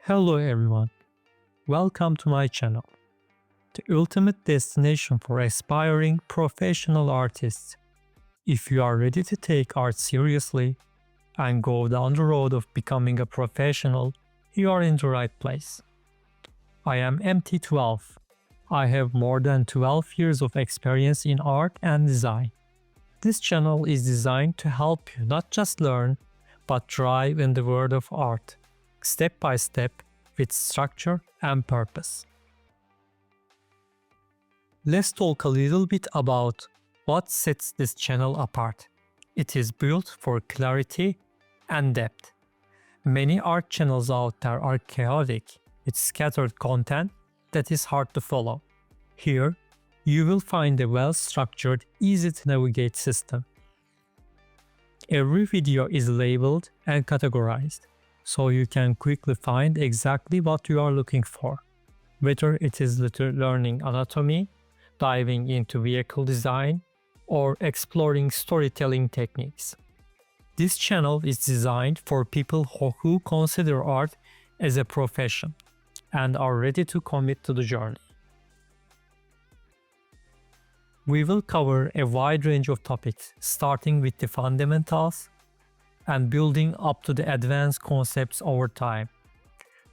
Hello everyone, welcome to my channel, the ultimate destination for aspiring professional artists. If you are ready to take art seriously and go down the road of becoming a professional, you are in the right place. I am MT12. I have more than 12 years of experience in art and design. This channel is designed to help you not just learn, but thrive in the world of art, step by step, with structure and purpose. Let's talk a little bit about what sets this channel apart. It is built for clarity and depth. Many art channels out there are chaotic, with scattered content that is hard to follow. Here, you will find a well-structured, easy-to-navigate system. Every video is labeled and categorized, so you can quickly find exactly what you are looking for. Whether it is learning anatomy, diving into vehicle design, or exploring storytelling techniques. This channel is designed for people who consider art as a profession and are ready to commit to the journey. We will cover a wide range of topics, starting with the fundamentals and building up to the advanced concepts over time.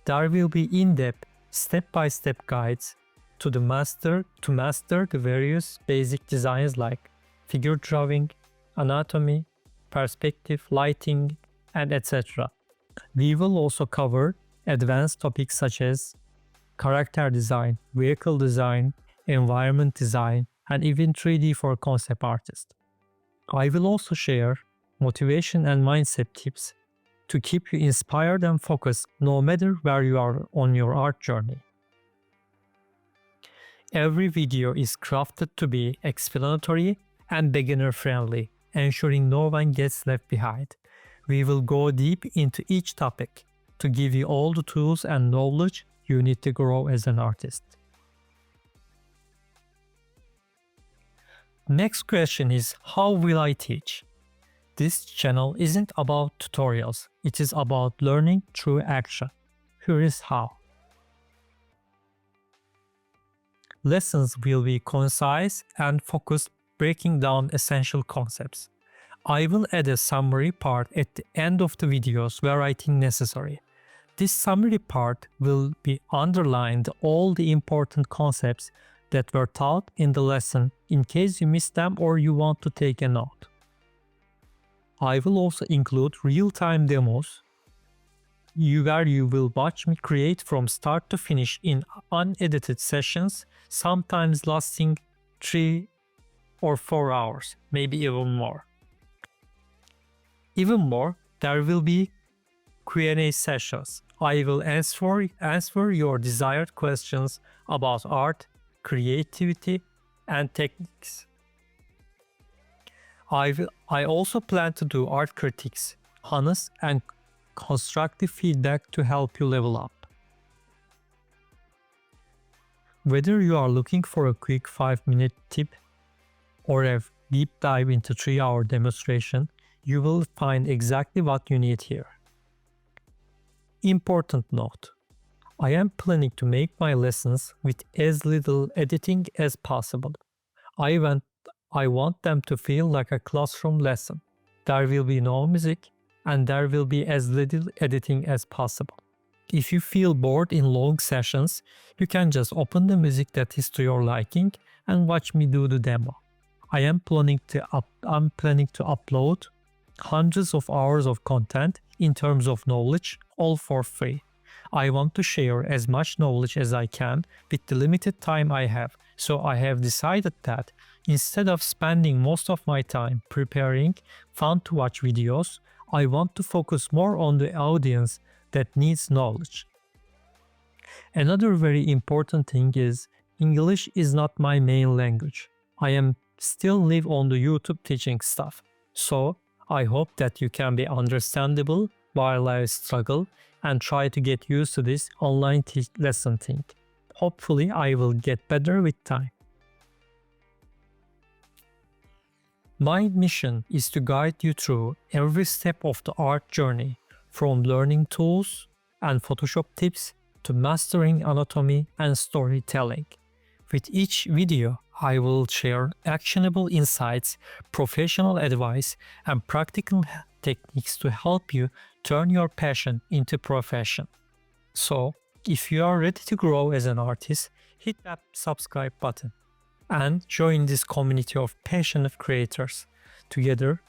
There will be in-depth, step-by-step guides to master the various basic designs like figure drawing, anatomy, perspective, lighting, and etc. We will also cover advanced topics such as character design, vehicle design, environment design, and even 3D for concept artists. I will also share motivation and mindset tips to keep you inspired and focused no matter where you are on your art journey. Every video is crafted to be explanatory and beginner friendly, ensuring no one gets left behind. We will go deep into each topic to give you all the tools and knowledge you need to grow as an artist. Next question is, how will I teach? This channel isn't about tutorials, it is about learning through action. Here is how. Lessons will be concise and focused, breaking down essential concepts. I will add a summary part at the end of the videos where I think necessary. This summary part will be underlined all the important concepts that were taught in the lesson in case you missed them or you want to take a note. I will also include real-time demos where you will watch me create from start to finish in unedited sessions, sometimes lasting 3 or 4 hours, maybe even more. There will be Q&A sessions. I will answer your desired questions about art, creativity, and techniques. I also plan to do art critiques, honest and constructive feedback to help you level up. Whether you are looking for a quick 5-minute tip or a deep dive into 3-hour demonstration, you will find exactly what you need here. Important note: I am planning to make my lessons with as little editing as possible. I want them to feel like a classroom lesson. There will be no music and there will be as little editing as possible. If you feel bored in long sessions, you can just open the music that is to your liking and watch me do the demo. I'm planning to upload hundreds of hours of content in terms of knowledge, all for free. I want to share as much knowledge as I can with the limited time I have, so I have decided that instead of spending most of my time preparing fun-to-watch videos, I want to focus more on the audience that needs knowledge. Another very important thing is, English is not my main language. I am still live on the YouTube teaching stuff, so I hope that you can be understandable while I struggle and try to get used to this online lesson thing. Hopefully, I will get better with time. My mission is to guide you through every step of the art journey, from learning tools and Photoshop tips to mastering anatomy and storytelling. With each video, I will share actionable insights, professional advice, and practical techniques to help you turn your passion into profession. So, if you are ready to grow as an artist, hit that subscribe button and join this community of passionate creators. Together,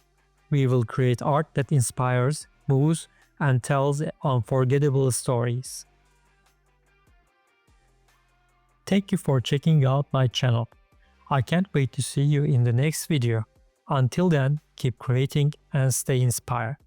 we will create art that inspires, moves, and tells unforgettable stories. Thank you for checking out my channel. I can't wait to see you in the next video. Until then, keep creating and stay inspired.